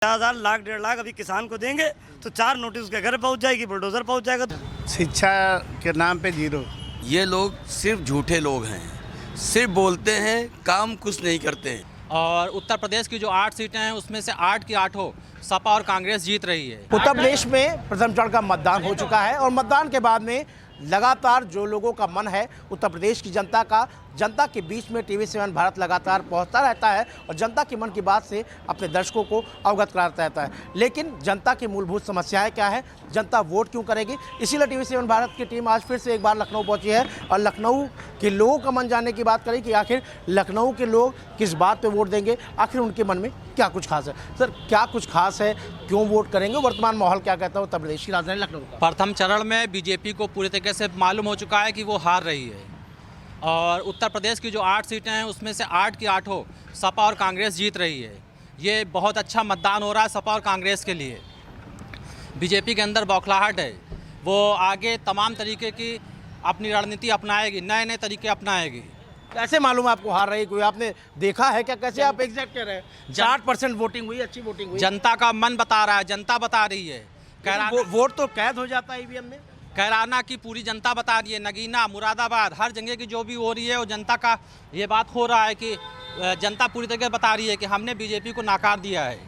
50,000 लाख 1.5 लाख अभी किसान को देंगे तो 4 नोटिस उसके घर पहुंच जाएगी, बुलडोजर पहुंच जाएगा। शिक्षा के नाम पे जीरो। ये लोग सिर्फ झूठे लोग हैं, सिर्फ बोलते हैं, काम कुछ नहीं करते हैं। और उत्तर प्रदेश की जो 8 सीटें हैं उसमें से 8 की 8 सपा और कांग्रेस जीत रही है। उत्तर प्रदेश में प्रथम चरण का मतदान हो चुका है और मतदान के बाद में लगातार जो लोगों का मन है उत्तर प्रदेश की जनता के बीच में TV7 भारत लगातार पहुंचता रहता है और जनता के मन की बात से अपने दर्शकों को अवगत कराता रहता है। लेकिन जनता की मूलभूत समस्याएं क्या है, जनता वोट क्यों करेगी, इसीलिए TV7 भारत की टीम आज फिर से एक बार लखनऊ पहुंची है और लखनऊ के लोगों का मन जानने की बात करें कि आखिर लखनऊ के लोग किस बात पे वोट देंगे, आखिर उनके मन में क्या कुछ खास है। सर, क्या कुछ खास है, क्यों वोट करेंगे, वर्तमान माहौल क्या कहता है उत्तर प्रदेश की राजधानी लखनऊ का? प्रथम चरण में बीजेपी को पूरी तरीके से मालूम हो चुका है कि वो हार रही है और उत्तर प्रदेश की जो 8 सीटें हैं उसमें से 8 की 8 सपा और कांग्रेस जीत रही है। ये बहुत अच्छा मतदान हो रहा है सपा और कांग्रेस के लिए। बीजेपी के अंदर बौखलाहट है, वो आगे तमाम तरीके की अपनी रणनीति अपनाएगी, नए नए तरीके अपनाएगी। कैसे मालूम आपको हार रही, कोई आपने देखा है क्या, कैसे आप एग्जैक्ट कह रहे हैं? 60% वोटिंग हुई, अच्छी वोटिंग हुई। जनता का मन बता रहा है, जनता बता रही है। वोट तो कैद हो जाता है ईवीएम में। कैराना की पूरी जनता बता रही है, नगीना, मुरादाबाद, हर जगह की जो भी हो रही है वो जनता का ये बात हो रहा है कि जनता पूरी तरीके से बता रही है कि हमने बीजेपी को नकार दिया है।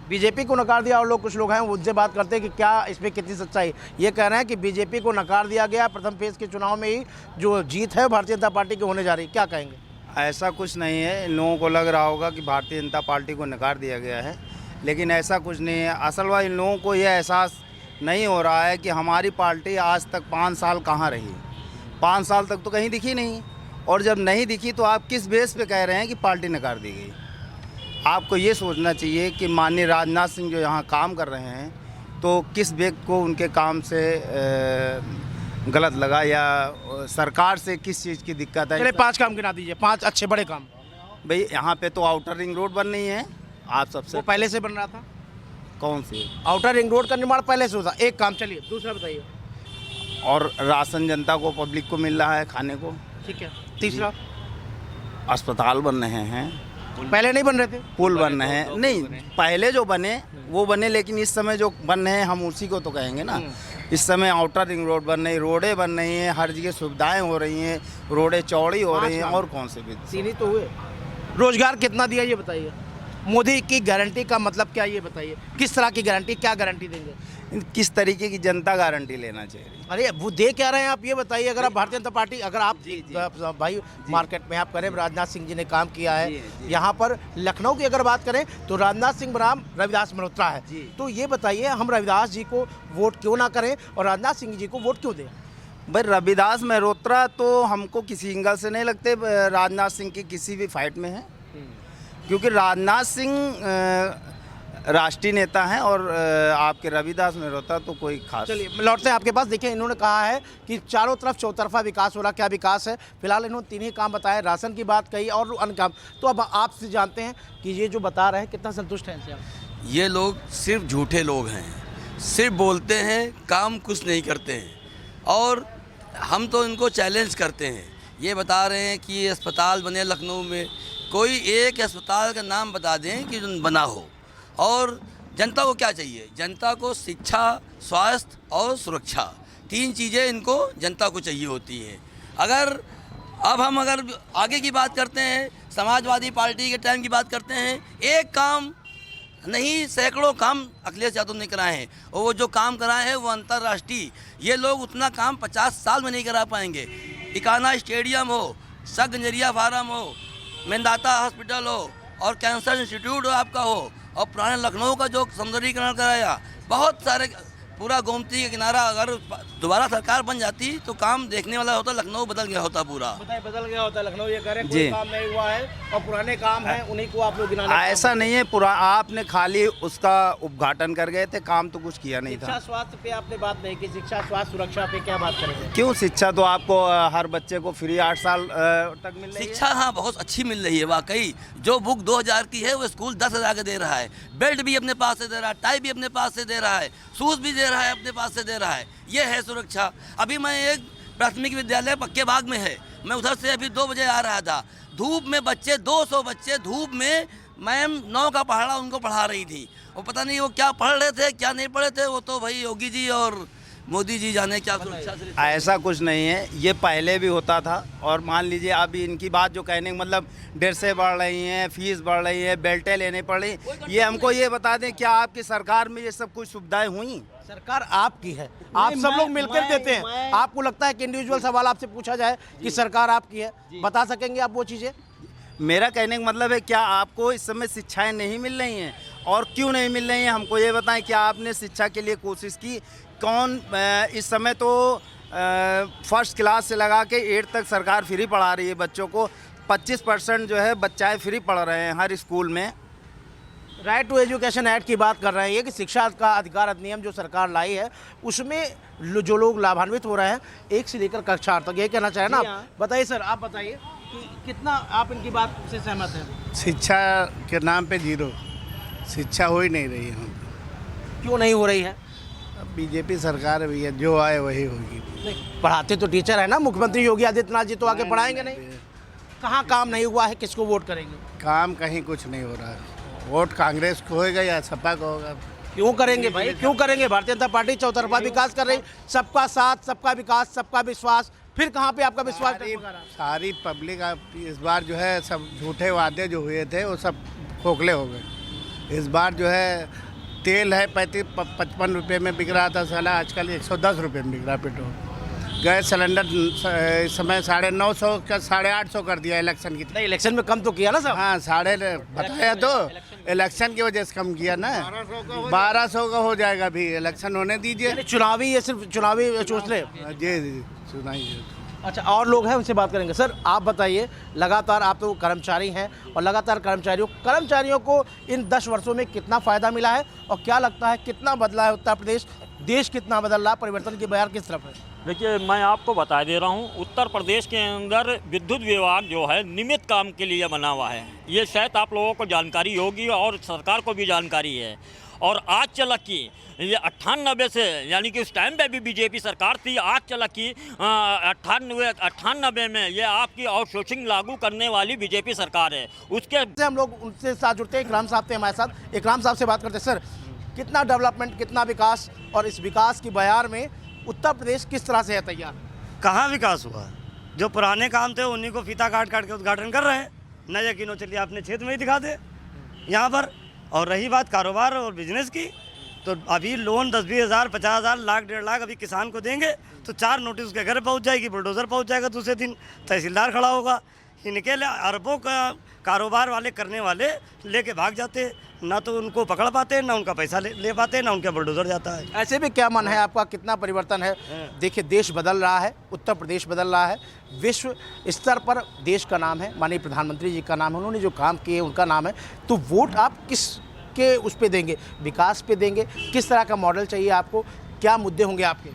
बीजेपी को नकार दिया और कुछ लोग हैं वो उनसे बात करते हैं कि क्या इसमें कितनी सच्चाई। ये कह रहे हैं कि बीजेपी को नकार दिया गया, प्रथम फेज के चुनाव में ही जो जीत है भारतीय जनता पार्टी की होने जा रही है, क्या कहेंगे? ऐसा कुछ नहीं है, इन लोगों को लग रहा होगा कि भारतीय जनता पार्टी को नकार दिया गया है, लेकिन ऐसा कुछ नहीं है। असल में इन लोगों को यह एहसास नहीं हो रहा है कि हमारी पार्टी आज तक 5 साल कहाँ रही। 5 साल तक तो कहीं दिखी नहीं, और जब नहीं दिखी तो आप किस बेस पे कह रहे हैं कि पार्टी नकार दी गई। आपको ये सोचना चाहिए कि माननीय राजनाथ सिंह जो यहाँ काम कर रहे हैं तो किस व्यक्ति को उनके काम से गलत लगा या सरकार से किस चीज़ की दिक्कत है। चलिए 5 काम गिना दीजिए, 5 अच्छे बड़े काम। भाई यहाँ पे तो आउटर रिंग रोड बन रही है, आप सबसे वो पहले से बन रहा था। कौन सी? आउटर रिंग रोड का निर्माण पहले से होता, एक काम। चलिए दूसरा बताइए। और राशन जनता को, पब्लिक को मिल रहा है खाने को। ठीक है। तीसरा, अस्पताल बन रहे हैं, पहले नहीं बन रहे थे। पुल बन रहे हैं, नहीं पहले जो बने वो बने, लेकिन इस समय जो बन रहे हैं हम उसी को तो कहेंगे ना। इस समय आउटर रिंग रोड बन रही, रोडें बन रही हैं, हर जगह सुविधाएं हो रही हैं, रोडें चौड़ी हो रही हैं, और कौन से भी 3 ही तो हुए। रोजगार कितना दिया ये बताइए। मोदी की गारंटी का मतलब क्या ये बताइए, किस तरह की गारंटी, क्या गारंटी देंगे? किस तरीके की जनता गारंटी लेना चाहिए? अरे वो दे क्या रहे हैं आप ये बताइए। अगर आप भारतीय जनता पार्टी, अगर आप भाई मार्केट में आप करें, राजनाथ सिंह जी ने काम किया है यहाँ पर। लखनऊ की अगर बात करें तो राजनाथ सिंह बनाम रविदास मल्होत्रा है, तो ये बताइए हम रविदास जी को वोट क्यों ना करें और राजनाथ सिंह जी को वोट क्यों दें? भाई रविदास मल्होत्रा तो हमको किसी एंगल से नहीं लगते राजनाथ सिंह की किसी भी फाइट में है, क्योंकि राजनाथ सिंह राष्ट्रीय नेता हैं और आपके रविदास मल्होत्रा तो कोई खास। चलिए लौटते हैं आपके पास। देखिए इन्होंने कहा है कि चारों तरफ चौतरफा विकास हो रहा, क्या विकास है? फिलहाल इन्होंने 3 ही काम बताए, राशन की बात कही और अन्य काम। तो अब आपसे जानते हैं कि ये जो बता रहे हैं कितना संतुष्ट हैं इनसे आप? ये लोग सिर्फ झूठे लोग हैं, सिर्फ बोलते हैं, काम कुछ नहीं करते हैं। और हम तो इनको चैलेंज करते हैं, ये बता रहे हैं कि अस्पताल बने लखनऊ में, कोई एक अस्पताल का नाम बता दें कि बना हो। और जनता को क्या चाहिए? जनता को शिक्षा, स्वास्थ्य और सुरक्षा, 3 चीज़ें इनको जनता को चाहिए होती हैं। अगर आगे की बात करते हैं, समाजवादी पार्टी के टाइम की बात करते हैं, एक काम नहीं सैकड़ों काम अखिलेश यादव ने कराए हैं, और वो जो काम कराए हैं वो अंतर्राष्ट्रीय। ये लोग उतना काम 50 साल में नहीं करा पाएंगे। इकाना स्टेडियम हो, सगंजरिया फार्म हो, मेंदाता हॉस्पिटल हो, और कैंसर इंस्टीट्यूट आपका हो, और पुराने लखनऊ का जो सौंदर्यीकरण कराया, बहुत सारे, पूरा गोमती का किनारा अगर दोबारा सरकार बन जाती तो काम देखने वाला होता, लखनऊ बदल गया होता पूरा। बदल गया होता लखनऊ, ये कह रहे हैं कोई काम नहीं हुआ है और पुराने काम हैं उन्हीं को आप लोग गिनाने। ऐसा नहीं है, आपने खाली उसका उद्घाटन कर गए थे, काम तो कुछ किया नहीं था। शिक्षा स्वास्थ्य पे आपने बात नहीं की, शिक्षा स्वास्थ्य सुरक्षा पे क्या बात करेंगे? क्यों? शिक्षा तो आपको हर बच्चे को फ्री 8 साल तक मिल रही है। शिक्षा हाँ बहुत अच्छी मिल रही है वाकई। जो बुक 2000 की है वो स्कूल 10,000 का दे रहा है, बेल्ट भी अपने पास से दे रहा है, टाई भी अपने पास से दे रहा है, शूज़ भी दे रहा है, अपने पास से दे रहा है। ये है सुरक्षा। अभी मैं एक प्राथमिक विद्यालय पक्के बाग में है, मैं उधर से अभी 2 बजे आ रहा था, धूप में बच्चे 200 बच्चे धूप में मैम 9 का पहाड़ा उनको पढ़ा रही थी, और पता नहीं वो क्या पढ़ रहे थे क्या नहीं पढ़े थे, वो तो भाई योगी जी और मोदी जी जाने क्या सुरक्षा से। ऐसा कुछ नहीं है, ये पहले भी होता था। और मान लीजिए अभी इनकी बात जो कहने का मतलब ड्रेसें बढ़ रही हैं, फीस बढ़ रही है, बेल्टें लेने पड़ रही, ये हमको ये बता दें क्या आपकी सरकार में ये सब कुछ सुविधाएं हुई? सरकार आपकी है, आप सब लोग मिलकर देते हैं। आपको लगता है कि इंडिविजुअल सवाल आपसे पूछा जाए कि सरकार आपकी है, बता सकेंगे आप वो चीज़ें? मेरा कहने का मतलब है क्या आपको इस समय शिक्षाएं नहीं मिल रही हैं, और क्यों नहीं मिल रही हैं हमको ये बताएं। क्या आपने शिक्षा के लिए कोशिश की? कौन इस समय तो फर्स्ट क्लास से लगा के 8 तक सरकार फ्री पढ़ा रही है बच्चों को। 25% जो है बच्चाएं फ्री पढ़ रहे हैं हर स्कूल में। राइट टू एजुकेशन एक्ट की बात कर रहे हैं, ये कि शिक्षा का अधिकार अधिनियम जो सरकार लाई है उसमें जो लोग लाभान्वित हो रहे हैं 1 से लेकर कक्षा 8 तक, ये कहना चाहें ना आप? बताइए सर, आप बताइए कि कितना आप इनकी बात से सहमत हैं? शिक्षा के नाम पे जीरो, शिक्षा हो ही नहीं रही है। क्यों नहीं हो रही है? अब बीजेपी सरकार है भैया, जो आए वही होगी। नहीं, पढ़ाते तो टीचर है ना, मुख्यमंत्री योगी आदित्यनाथ जी तो आके पढ़ाएंगे नहीं। कहाँ काम नहीं हुआ है, किसको वोट करेंगे? काम कहीं कुछ नहीं हो रहा है। वोट कांग्रेस को होगा या सपा को होगा? क्यों करेंगे भाई, क्यों करेंगे? भारतीय जनता पार्टी चौतरफा विकास कर रही, सबका साथ, सबका विकास, सबका विश्वास। फिर कहाँ पे आपका विश्वास? सारी पब्लिक आप इस बार जो है सब झूठे वादे जो हुए थे वो सब खोखले हो गए। इस बार जो है तेल है 55 रुपये में बिक रहा था साला, आजकल 110 रुपये में बिक रहा पेट्रोल। गैस सिलेंडर इस समय 950 का 850 कर दिया इलेक्शन की। नहीं, इलेक्शन में कम तो किया ना साहब? हाँ, बताया तो इलेक्शन की वजह से कम किया ना। 1200 का हो जाएगा, भी इलेक्शन होने दीजिए। चुनावी, ये सिर्फ चुनावी चोचले? जी सुनाइए। अच्छा, और लोग हैं उनसे बात करेंगे। सर आप बताइए, लगातार आप तो कर्मचारी हैं और लगातार कर्मचारियों को इन 10 वर्षों में कितना फ़ायदा मिला है और क्या लगता है कितना बदला है उत्तर प्रदेश, देश कितना बदल रहा है, परिवर्तन की बयार किस तरफ है? देखिए, मैं आपको बता दे रहा हूँ, उत्तर प्रदेश के अंदर विद्युत विभाग जो है नियमित काम के लिए बना हुआ है। ये शायद आप लोगों को जानकारी होगी और सरकार को भी जानकारी है। और आज चला कि ये 98 से, यानी कि उस टाइम पे भी बीजेपी सरकार थी, आज चला कि 98 में ये आपकी आउटसोर्सिंग लागू करने वाली बीजेपी सरकार है। उसके हम लोग उनसे साथ जुड़ते हैं। इकराम साहब थे हमारे साथ, इकराम साहब से बात करते हैं। सर, कितना डेवलपमेंट, कितना विकास, और इस विकास की बयार में उत्तर प्रदेश किस तरह से है तैयार? कहाँ विकास हुआ? जो पुराने काम थे उन्हीं को फीता काट काट के उद्घाटन कर रहे हैं। न यकीन हो चलिए अपने क्षेत्र में ही दिखा दे यहाँ पर। और रही बात कारोबार और बिजनेस की, तो अभी लोन 10-20 हज़ार, 50 हज़ार, लाख, 1.5 लाख अभी किसान को देंगे तो 4 नोटिस उसके घर पहुँच जाएगी, बुलडोज़र पहुँच जाएगा, दूसरे दिन तहसीलदार खड़ा होगा। इनके लिए अरबों का कारोबार वाले करने वाले लेके भाग जाते, ना तो उनको पकड़ पाते, ना उनका पैसा ले पाते, ना उनका बुलडोज़र जाता है। ऐसे में क्या मन है आपका, कितना परिवर्तन है? देखिए, देश बदल रहा है, उत्तर प्रदेश बदल रहा है, विश्व स्तर पर देश का नाम है, माननीय प्रधानमंत्री जी का नाम है, उन्होंने जो काम किए उनका नाम है। तो वोट आप किस के उस पे देंगे? विकास पे देंगे? किस तरह का मॉडल चाहिए आपको? क्या मुद्दे होंगे आपके?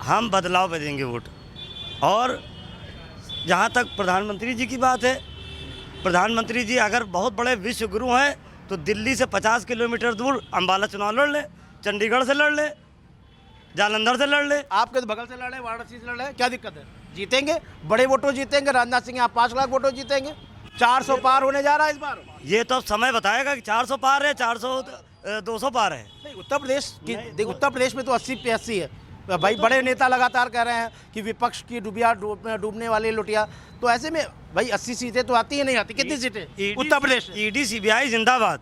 हम बदलाव पे देंगे वोट। और जहाँ तक प्रधानमंत्री जी की बात है, प्रधानमंत्री जी अगर बहुत बड़े विश्व गुरु हैं तो दिल्ली से 50 किलोमीटर दूर अम्बाला चुनाव लड़ ले, चंडीगढ़ से लड़ ले, जालंधर से लड़ ले। आपके तो बगल से लड़ रहे, वाराणसी से लड़ रहे, क्या दिक्कत है? जीतेंगे, बड़े वोटों जीतेंगे। राजनाथ सिंह यहाँ 5 लाख वोटों जीतेंगे। 400 पार होने जा रहा है इस बार। ये तो समय बताएगा कि 400 पार है, 200 पार है। नहीं, उत्तर प्रदेश की, देख, उत्तर प्रदेश में तो 80 पे 80 है भाई। बड़े नेता लगातार कह रहे हैं कि विपक्ष की डूबने वाली लुटिया। तो ऐसे में भाई 80 सीटें तो आती ही नहीं आती। कितनी सीटें उत्तर प्रदेश? ईडी सीबीआई जिंदाबाद।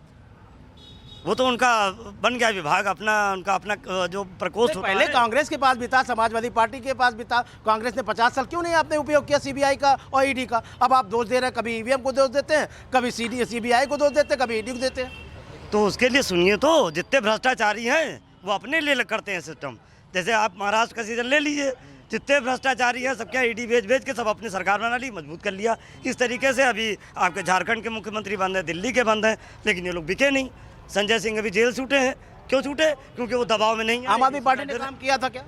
वो तो उनका बन गया विभाग, उनका अपना जो प्रकोष्ठ होता है। पहले कांग्रेस के पास भी था, समाजवादी पार्टी के पास भी था। कांग्रेस ने 50 साल क्यों नहीं आपने उपयोग किया सीबीआई का और ईडी का? अब आप दोष दे रहे हैं, कभी ईवीएम को दोष देते हैं, कभी सीबीआई को दोष देते हैं, कभी ईडी को देते हैं। तो उसके लिए सुनिए, तो जितने भ्रष्टाचारी हैं वो अपने लिए करते हैं सिस्टम। जैसे आप महाराष्ट्र का सीजन ले लीजिए, जितने भ्रष्टाचारी हैं सबके ईडी भेज के सब अपनी सरकार बना ली, मजबूत कर लिया। इस तरीके से अभी आपके झारखंड के मुख्यमंत्री बंद हैं, दिल्ली के बंद हैं, लेकिन ये लोग बिके नहीं। संजय सिंह अभी जेल छूटे हैं। क्यों छूटे? क्योंकि वो दबाव में नहीं। आम आदमी पार्टी ने काम किया था क्या?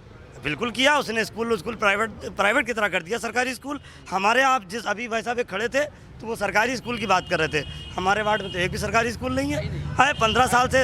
बिल्कुल किया। उसने स्कूल प्राइवेट की तरह कर दिया। सरकारी स्कूल हमारे यहाँ जिस अभी भाई साहब खड़े थे तो वो सरकारी स्कूल की बात कर रहे थे। हमारे वार्ड में तो एक भी सरकारी स्कूल नहीं है। 15 साल से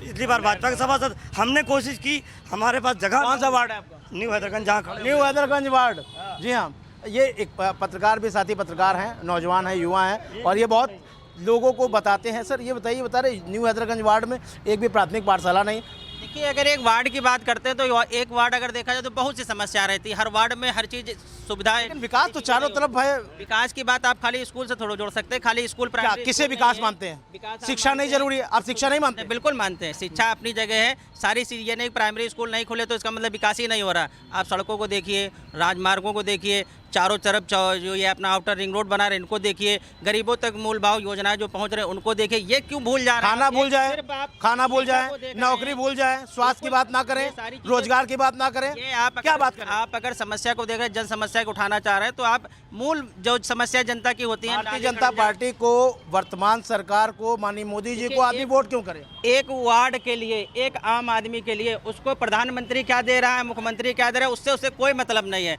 इतनी बार भाजपा के सभासद हमने कोशिश की, हमारे पास जगह। कौन सा वार्ड है आपका? न्यू हैदरगंज, जहाँ खड़े न्यू हैदरगंज वार्ड। जी हाँ, ये एक पत्रकार भी, साथी पत्रकार हैं, नौजवान हैं, युवा हैं, और ये बहुत लोगों को बताते हैं। सर ये बताइए, बता रहे न्यू हैदरागंज वार्ड में एक भी प्राथमिक पाठशाला नहीं। देखिए, अगर एक वार्ड की बात करते हैं तो एक वार्ड अगर देखा जाए तो बहुत सी समस्या रहती है। हर वार्ड में हर चीज़ सुविधाएं, लेकिन विकास तो चारों तरफ है। विकास की बात आप खाली स्कूल से थोड़ा जोड़ सकते हैं। खाली स्कूल क्या प्राइमरी किसे स्कूल विकास नहीं है। मानते हैं? विकास शिक्षा नहीं जरूरी है? आप शिक्षा नहीं मानते? बिल्कुल मानते हैं, शिक्षा अपनी जगह है। सारी चीज़ ये नहीं, प्राइमरी स्कूल नहीं खुले तो इसका मतलब विकास ही नहीं हो रहा। आप सड़कों को देखिए, राजमार्गों को देखिए, चारों तरफ जो ये अपना आउटर रिंग रोड बना रहे हैं इनको देखिए, गरीबों तक मूल भाव योजनाएं जो पहुंच रहे हैं उनको देखिए। ये क्यों भूल जा रहे हैं? खाना भूल जाए, सिर्फ आप खाना भूल शिक्षा जाए, को देख रहे नौकरी हैं। भूल जाए, स्वास्थ्य की बात ना करें, ये सारी चीजें- रोजगार की बात ना करें। ये आप क्या अगर- बात करें? आप अगर समस्या को देख रहे हैं, जन समस्या को उठाना चाह रहे हैं तो आप मूल जो समस्या जनता की होती है, भारतीय जनता पार्टी को, वर्तमान सरकार को, माननीय मोदी जी को आदमी वोट क्यों करे? एक वार्ड के लिए, एक आम आदमी के लिए उसको प्रधानमंत्री क्या दे रहा है, मुख्यमंत्री क्या दे रहा है, उससे उसे कोई मतलब नहीं है।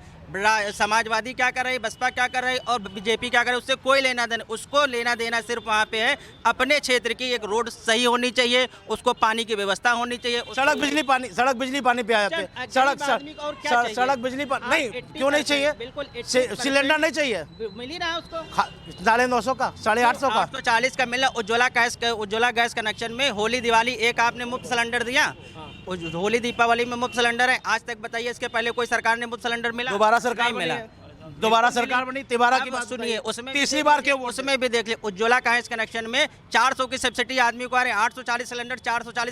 समाजवादी क्या कर रही है, बसपा क्या कर रही है और बीजेपी क्या कर रही है, उससे कोई लेना देना। उसको लेना देना सिर्फ वहाँ पे है अपने क्षेत्र की एक रोड सही होनी चाहिए, उसको पानी की व्यवस्था होनी चाहिए, सड़क बिजली पानी, सड़क बिजली पानी पे आ जाते हैं। सड़क बिजली पानी नहीं, क्यों नहीं चाहिए? बिल्कुल सिलेंडर नहीं चाहिए? मिल ही रहा है उसको। 950 का, 850 का। 840 का मिला। उज्ज्वला गैस कनेक्शन में होली दिवाली एक आपने मुफ्त सिलेंडर दिया। होली दीपावली में मुफ्त सिलेंडर है। आज तक बताइए इसके पहले कोई सरकार ने मुफ्त सिलेंडर मिला? दोबारा सरकार नहीं मिला। दोबारा सरकार बनी, तिबारा की बात सुनिए, उसमें तीसरी बार क्यों? उसमें भी देख ले, उज्ज्वला गैस कनेक्शन में 400 की सब्सिडी आदमी को आ रही है। 840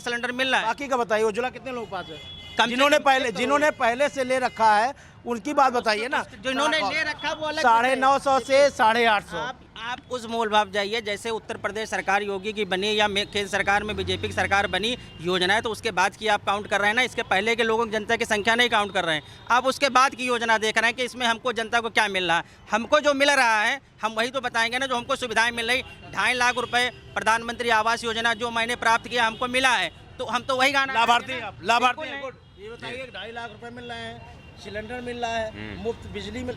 सिलेंडर मिल रहा है। बाकी का बताइए, उज्ज्वला कितने लोग पास है? कम से जिन्होंने पहले से ले रखा है उनकी बात बताइए ना। जिन्होंने ले रखा वो अलग 950 से 850। आप उस मूल भाव जाइए। जैसे उत्तर प्रदेश सरकार योगी की बनी या केंद्र सरकार में बीजेपी की सरकार बनी योजना है तो उसके बाद की आप काउंट कर रहे हैं ना, इसके पहले के लोगों की जनता की संख्या नहीं काउंट कर रहे हैं। आप उसके बाद की योजना देख रहे हैं कि इसमें हमको जनता को क्या मिल रहा है। हमको जो मिल रहा है हम वही तो बताएंगे ना, जो हमको सुविधाएं मिल रही। 2.5 लाख रुपए प्रधानमंत्री आवास योजना जो मैंने प्राप्त किया हमको मिला है, तो हम तो वही गाना लाभार्थी हैं आप, लाभार्थी बिल्कुल हैं। नहीं। गुड। ये बताइए, 2.5 लाख रुपए मिल रहे हैं, सिलेंडर मिल रहा है, मुफ्त बिजली भी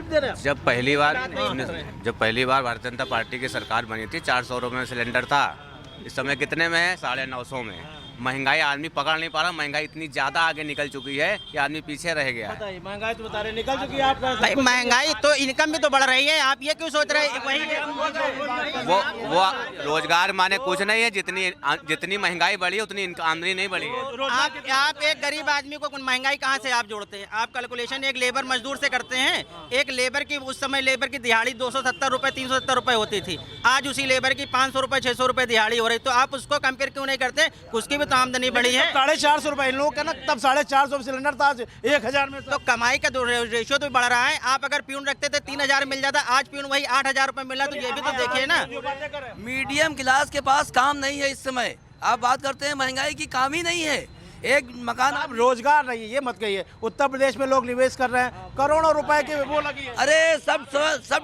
दे रहे हैं। जब पहली बार भारतीय जनता पार्टी की सरकार बनी थी 400 रुपये में सिलेंडर था। इस समय कितने में है? 950 में। महंगाई आदमी पकड़ नहीं पा रहा। महंगाई इतनी ज़्यादा आगे निकल चुकी है कि आदमी पीछे रह गया है। बताइए, महंगाई तो बता रहे निकल चुकी है। आप भाई महंगाई तो इनकम भी तो बढ़ रही है। आप ये क्यों सोच रहे हैं वही वो रोजगार माने कुछ नहीं है। जितनी महंगाई बढ़ी है उतनी आमदनी नहीं बढ़ी है। आप एक गरीब आदमी को महंगाई कहाँ से आप जोड़ते हैं? आप कैलकुलेशन एक लेबर मजदूर से करते हैं। एक लेबर की उस समय लेबर की दिहाड़ी 270 रुपये 370 रुपये होती थी। आज उसी लेबर की 500 रुपये 600 रुपये दिहाड़ी हो रही। तो आप उसको कंपेयर क्यों नहीं करते? उसकी भी तो आमदनी बढ़ी है। 450 रुपए इन लोगों का ना, तब 450 सिलेंडर था, आज 1000 में। तो कमाई का रेशियो तो बढ़ रहा है। आप अगर प्यून रखते थे 3000 मिल जाता, आज प्यून वही 8000 रुपये मिला। तो ये भी तो देखिए ना। मीडियम क्लास के पास काम नहीं है इस समय। आप बात करते हैं महंगाई की, काम ही नहीं है। एक मकान आप रोजगार नहीं, ये मत कहिए। उत्तर प्रदेश में लोग निवेश कर रहे हैं, करोड़ों रुपए के वो लगी है। अरे सब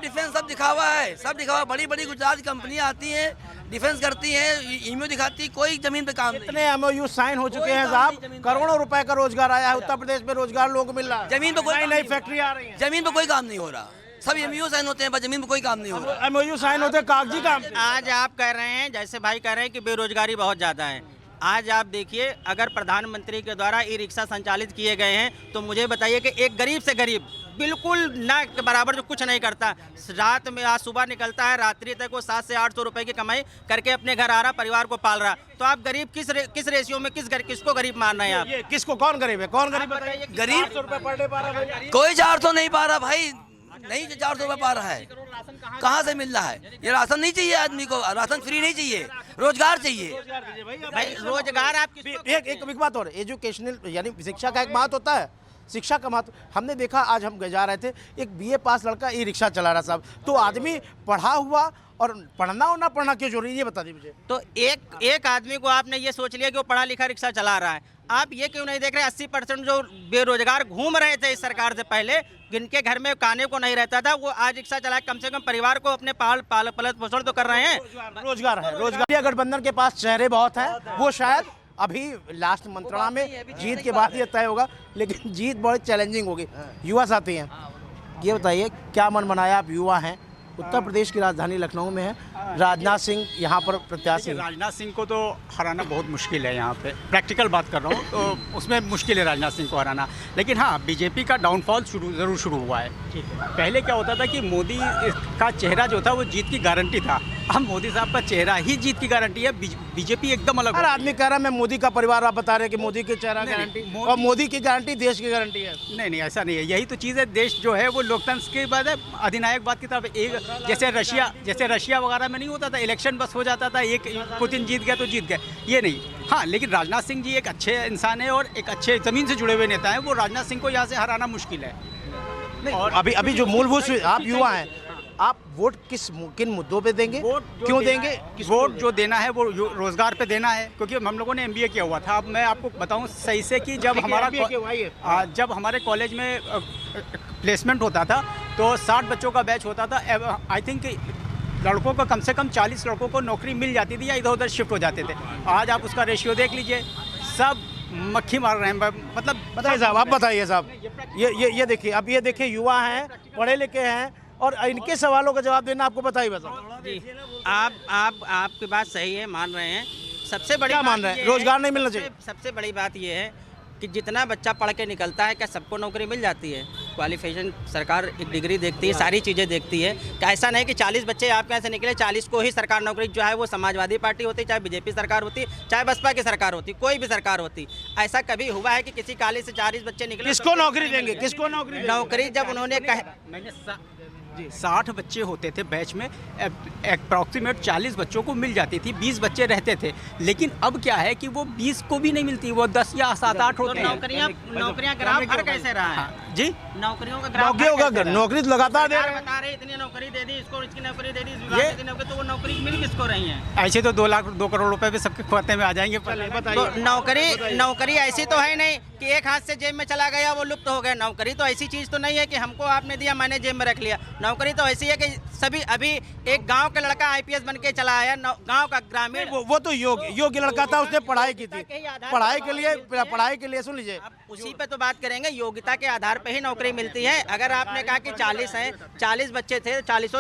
डिफेंस, सब दिखावा है, सब दिखावा। बड़ी बड़ी गुजरात कंपनियां आती हैं, डिफेंस करती हैं, ईमेल दिखाती, कोई जमीन पे काम नहीं। कितने MOU साइन हो चुके हैं साहब? करोड़ों रुपए का रोजगार आया है उत्तर प्रदेश में। रोजगार लोगों को मिल रहा है। जमीन पे कोई नई फैक्ट्री आ रही है, जमीन पे कोई काम नहीं हो रहा। सब MOU साइन होते हैं पर जमीन पे कोई काम नहीं हो रहा। MOU साइन होते कागजी काम। आज आप कह रहे हैं, जैसे भाई कह रहे हैं कि बेरोजगारी बहुत ज़्यादा है। आज आप देखिए, अगर प्रधानमंत्री के द्वारा ई रिक्शा संचालित किए गए हैं तो मुझे बताइए कि एक गरीब से गरीब बिल्कुल ना के बराबर जो कुछ नहीं करता, रात में आज सुबह निकलता है, रात्रि तक वो 700 से 800 रुपए की कमाई करके अपने घर आ रहा, परिवार को पाल रहा। तो आप गरीब किस रेशियो में किसको गरीब मान रहे हैं आप? ये किसको, कौन गरीब है? कौन गरीब बताइए? गरीब 400 रुपए पर डे पा रहा है। कोई 400 नहीं पा रहा भाई, नहीं 400 रुपये पा रहा है। कहाँ से मिल रहा है? ये राशन नहीं चाहिए आदमी को, राशन फ्री नहीं चाहिए, रोजगार चाहिए भाई। रोजगार आप एक बात और, एजुकेशनल यानी शिक्षा का एक बात होता है, शिक्षा का महत्व हमने देखा। आज हम जा रहे थे, एक BA पास लड़का ई रिक्शा चला रहा साहब। तो आदमी पढ़ा हुआ और पढ़ना और ना पढ़ना क्यों जरूरी है, ये बता दीजिए मुझे। तो एक आदमी को आपने ये सोच लिया कि वो पढ़ा लिखा रिक्शा चला रहा है। आप ये क्यों नहीं देख रहे 80% जो बेरोजगार घूम रहे थे इस सरकार से पहले, जिनके घर में खाने को नहीं रहता था, वो आज रिक्शा चला कम से कम परिवार को अपने पालन पोषण तो कर रहे हैं। रोजगार है, रोजगार। गठबंधन के पास चेहरे बहुत हैं, वो शायद अभी लास्ट मंत्रणा में जीत के बाद ये तय होगा, लेकिन जीत बहुत चैलेंजिंग होगी। युवा साथी हैं, ये बताइए क्या मन बनाया? आप युवा हैं, उत्तर प्रदेश की राजधानी लखनऊ में है, राजनाथ सिंह यहाँ पर प्रत्याशी हैं। राजनाथ सिंह को तो हराना बहुत मुश्किल है यहाँ पे, प्रैक्टिकल बात कर रहा हूँ तो उसमें मुश्किल है राजनाथ सिंह को हराना। लेकिन हाँ, बीजेपी का डाउनफॉल ज़रूर शुरू हुआ है। पहले क्या होता था कि मोदी का चेहरा जो था वो जीत की गारंटी था। अब मोदी साहब का चेहरा ही जीत की गारंटी है, बीजेपी एकदम अलग। हर आदमी कह रहा है मैं मोदी का परिवार, आप बता रहे हैं कि मोदी की चेहरा गारंटी, और मोदी की गारंटी देश की गारंटी है। नहीं, ऐसा नहीं है। यही तो चीज़ है, देश जो है वो लोकतंत्र के बाद है, अधिनायकवाद की तरफ। एक जैसे रशिया वगैरह में नहीं होता था, इलेक्शन बस हो जाता था, एक पुतिन जीत गया तो जीत गए, ये नहीं। हाँ, लेकिन राजनाथ सिंह जी एक अच्छे इंसान है और एक अच्छे ज़मीन से जुड़े हुए नेता हैं। वो राजनाथ सिंह को यहाँ से हराना मुश्किल है। और अभी जो मूलभूत, आप युवा हैं, आप वोट किन मुद्दों पे देंगे, क्यों देंगे? वोट जो देना है वो रोजगार पे देना है, क्योंकि हम लोगों ने एमबीए किया हुआ था। अब मैं आपको बताऊं सही से कि जब हमारे कॉलेज में प्लेसमेंट होता था तो 60 बच्चों का बैच होता था। आई थिंक लड़कों को कम से कम 40 लड़कों को नौकरी मिल जाती थी या इधर उधर शिफ्ट हो जाते थे। आज आप उसका रेशियो देख लीजिए, सब मक्खी मार रहे हैं। मतलब बताइए साहब, आप बताइए साहब, ये देखिए, अब ये देखिए युवा हैं, पढ़े लिखे हैं, और इनके सवालों का जवाब देना आपको पता ही बता। जी, आपकी बात सही है, मान रहे हैं। सबसे बड़ी क्या मान रहे हैं? रोजगार नहीं मिलना चाहिए। सबसे बड़ी बात ये है कि जितना बच्चा पढ़ के निकलता है, क्या सबको नौकरी मिल जाती है? क्वालिफिकेशन सरकार एक डिग्री देखती है, सारी चीज़ें देखती है। क्या ऐसा नहीं कि 40 बच्चे आपके यहाँ से निकले, 40 को ही सरकार नौकरी, जो है वो समाजवादी पार्टी होती, चाहे बीजेपी सरकार होती, चाहे बसपा की सरकार होती, कोई भी सरकार होती। ऐसा कभी हुआ है कि किसी कॉलेज से 40 बच्चे निकले? किसको नौकरी देंगे? किसको नौकरी? नौकरी जब उन्होंने मैंने 60 बच्चे होते थे बैच में, अप्रॉक्सीमेट 40 बच्चों को मिल जाती थी, 20 बच्चे रहते थे। लेकिन अब क्या है कि वो 20 को भी नहीं मिलती, वो 10 या 7-8 होते हैं। नौकरियां ग्राफ हर कैसे रहा है जी? नौकरियों का ग्राफ, नौकरी तो लगातार दे रहे हैं। बता रहे इतनी नौकरी दे दी, इसको इसकी नौकरी दे दी, इस विभाग की नौकरी, तो वो नौकरी मिल किसको रही है? ऐसे तो 2 करोड़ रुपए भी सबके खाते में आ जाएंगे। तो नौकरी ऐसी तो है नहीं कि एक हाथ से जेब में चला गया वो लुप्त हो गया। नौकरी तो ऐसी चीज़ तो नहीं है कि हमको आपने दिया मैंने जेब में रख लिया। नौकरी तो ऐसी है कि सभी, अभी एक गांव का लड़का आईपीएस बन के चला आया, गांव का ग्रामीण, वो तो योग्य लड़का था, उसने पढ़ाई की थी, पढ़ाई के लिए सुन लीजिए, उसी पे तो बात करेंगे। योग्यता के आधार पे ही नौकरी मिलती है। अगर आपने कहा कि 40 हैं, 40 बच्चे थे, 40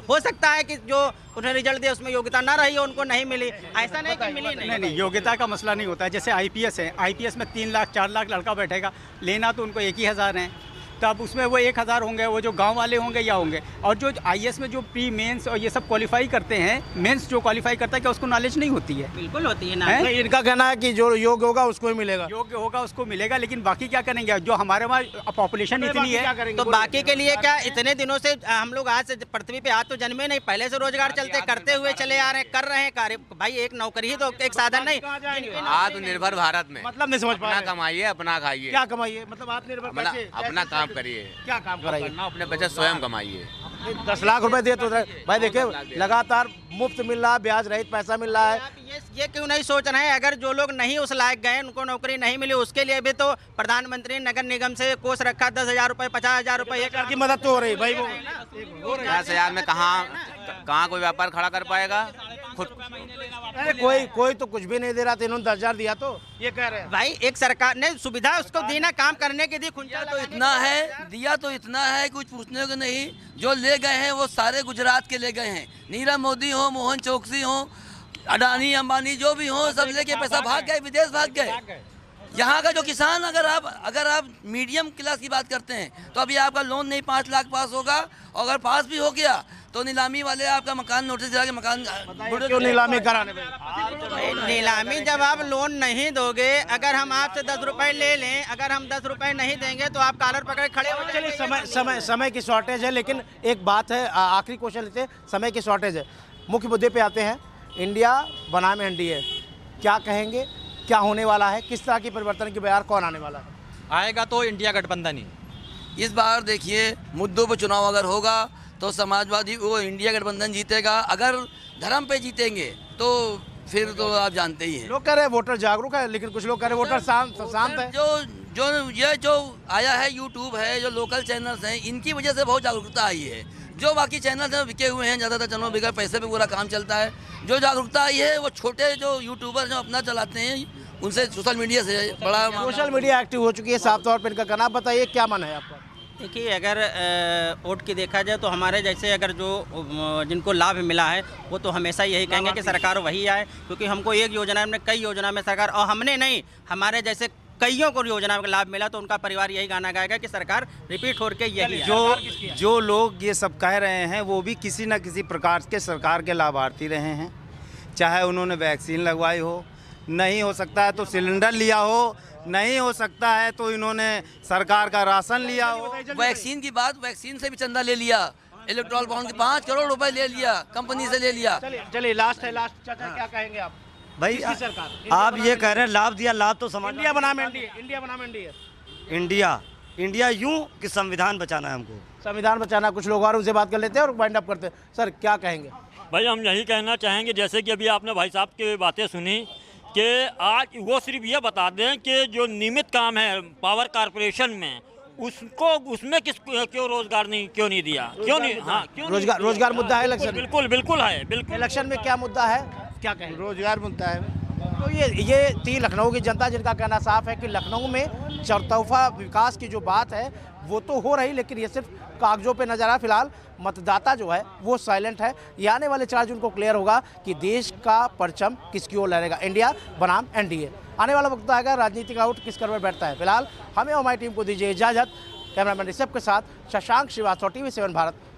हो सकता है कि जो उन्हें रिजल्ट दिया उसमें योग्यता ना रही हो, उनको नहीं मिली। ऐसा नहीं कि मिली नहीं, योग्यता का मसला नहीं होता है। जैसे आईपीएस है, आईपीएस में 3 लाख 4 लाख लड़का बैठेगा, लेना तो उनको 1,000 है, तो अब उसमें वो 1,000 होंगे, वो जो गांव वाले होंगे या होंगे। और जो आईएएस में जो प्री मेंस और ये सब क्वालिफाई करते हैं, मेंस जो क्वालिफाई करता है, क्या उसको नॉलेज नहीं होती है? बिल्कुल होती है ना। इनका कहना है कि जो योग्य होगा उसको ही मिलेगा, योग्य होगा उसको मिलेगा। लेकिन बाकी क्या करेंगे? जो हमारे वहाँ पॉपुलेशन इतनी है, तो बाकी के लिए क्या? इतने दिनों से हम लोग आज से पृथ्वी पे आज तो जन्मे नहीं, पहले से रोजगार चलते करते हुए चले आ रहे हैं, कर रहे हैं कार्य। भाई एक नौकरी ही तो एक साधन नहीं। आत्मनिर्भर भारत में मतलब नहीं समझ पा रहे। अपना कमाइए, अपना खाइए। क्या कमाइए? मतलब आत्मनिर्भर कैसे? अपना काम करिए, क्या काम कराइए? अपने बचत स्वयं कमाइए। 10 लाख रुपए दे तो भाई देखिए, लगातार मुफ्त मिल रहा है, ब्याज रहित पैसा मिल रहा है। ये क्यों नहीं सोच रहे हैं? अगर जो लोग नहीं उस लायक गए, उनको नौकरी नहीं मिली, उसके लिए भी तो प्रधानमंत्री नगर निगम से कोष रखा, 10,000 रुपए, 50,000 रुपए की मदद तो हो रही भाई। वो 10,000 में कहाँ कोई व्यापार खड़ा कर पाएगा? खुद कोई तो कुछ भी नहीं दे रहा था, इन्होंने 10,000 दिया तो ये कह रहे हैं। भाई एक सरकार ने सुविधा उसको दी ना, काम करने की दी। तो इतना है, दिया तो इतना है, कुछ पूछने को नहीं। जो ले गए हैं वो सारे गुजरात के ले गए हैं। नीरव मोदी हो, मोहन चौकसी हो, अडानी अंबानी जो भी हो, सब लेके पैसा भाग गए, विदेश भाग गए। यहाँ का जो किसान, अगर आप मीडियम क्लास की बात करते हैं तो अभी आपका लोन नहीं 5 लाख पास होगा, और अगर पास भी हो गया तो नीलामी वाले आपका मकान नोटिस दिला के मकान क्यों नीलामी कराने में? नीलामी जब आप लोन नहीं दोगे, अगर हम आपसे 10 रुपए ले लें, अगर हम 10 रुपए नहीं देंगे तो आप कॉलर पकड़ खड़े हो जाएंगे। समय की शॉर्टेज है, लेकिन एक बात है, आखिरी क्वेश्चन लेते हैं, समय की शॉर्टेज है। मुख्य मुद्दे पे आते हैं। इंडिया बनाम एनडीए, क्या कहेंगे? क्या होने वाला है? किस तरह की परिवर्तन की बयार कौन आने वाला है? आएगा तो इंडिया गठबंधन ही। इस बार देखिए, मुद्दों पर चुनाव अगर होगा तो समाजवादी वो इंडिया गठबंधन जीतेगा। अगर धर्म पे जीतेंगे तो फिर तो आप जानते ही हैं। लोग कह रहे हैं वोटर जागरूक है, लेकिन कुछ लोग कह रहे हैं वोटर शांत है। जो आया है, यूट्यूब है, जो लोकल चैनल्स हैं, इनकी वजह से बहुत जागरूकता आई है। जो बाकी चैनल्स हैं बिके हुए हैं, ज़्यादातर चैनल बिका, पैसे पे पूरा काम चलता है। जो जागरूकता आई है वो छोटे जो यूट्यूबर जो अपना चलाते हैं, उनसे सोशल मीडिया से बड़ा सोशल मीडिया एक्टिव हो चुकी है साफ तौर पर इनका कहना। बताइए क्या मन है आपका? देखिए, अगर वोट की देखा जाए तो हमारे जैसे अगर जो जिनको लाभ मिला है वो तो हमेशा यही कहेंगे कि सरकार वही आए, क्योंकि हमको एक योजना में कई योजना में सरकार, और हमने नहीं, हमारे जैसे कईयों को योजना का लाभ मिला, तो उनका परिवार यही गाना गाएगा कि सरकार रिपीट हो के यही आए। जो लोग ये सब कह रहे हैं वो भी किसी न किसी प्रकार के सरकार के लाभार्थी रहे हैं, चाहे उन्होंने वैक्सीन लगवाई हो, नहीं हो सकता है तो सिलेंडर लिया हो, नहीं हो सकता है तो इन्होंने सरकार का राशन लिया हो। वैक्सीन की बात, वैक्सीन से भी चंदा ले लिया, इलेक्ट्रॉल बॉन्ड के 5 करोड़ रुपए ले लिया, कंपनी से ले लिया। चलिए लास्ट है, लास्ट चाचा क्या कहेंगे आप? भाई सरकार आप ये कह रहे हैं लाभ दिया, लाभ तो समाज इंडिया बनाम एनडीए, इंडिया बनाम एनडीए, इंडिया यूं कि संविधान बचाना है हमको, संविधान बचाना। कुछ लोग और उनसे बात कर लेते हैं और वाइंड अप करते हैं। सर क्या कहेंगे? भाई हम यही कहना चाहेंगे, जैसे कि अभी आपने भाई साहब की बातें सुनी, कि आज वो सिर्फ ये बता दें कि जो नियमित काम है पावर कॉरपोरेशन में, उसको उसमें क्यों रोजगार क्यों नहीं दिया, क्यों नहीं? हाँ, क्यों रोजगार मुद्दा है इलेक्शन? बिल्कुल बिल्कुल है, बिल्कुल। इलेक्शन में क्या मुद्दा है, क्या कहेंगे? रोजगार मुद्दा है। तो ये थी लखनऊ की जनता, जिनका कहना साफ है कि लखनऊ में चौतरफा विकास की जो बात है वो तो हो रही, लेकिन ये सिर्फ कागजों पे नजर आ। फिलहाल मतदाता जो है वो साइलेंट है। ये आने वाले चार्ज उनको क्लियर होगा कि देश का परचम किसकी ओर लहरेगा, इंडिया बनाम एनडीए। आने वाला वक्त आएगा राजनीतिक आउट किस करवट बैठता है। फिलहाल हमें और हमारी टीम को दीजिए इजाजत। कैमरामैन ऋषभ के साथ शशांक श्रीवास्तव, TV7 भारत।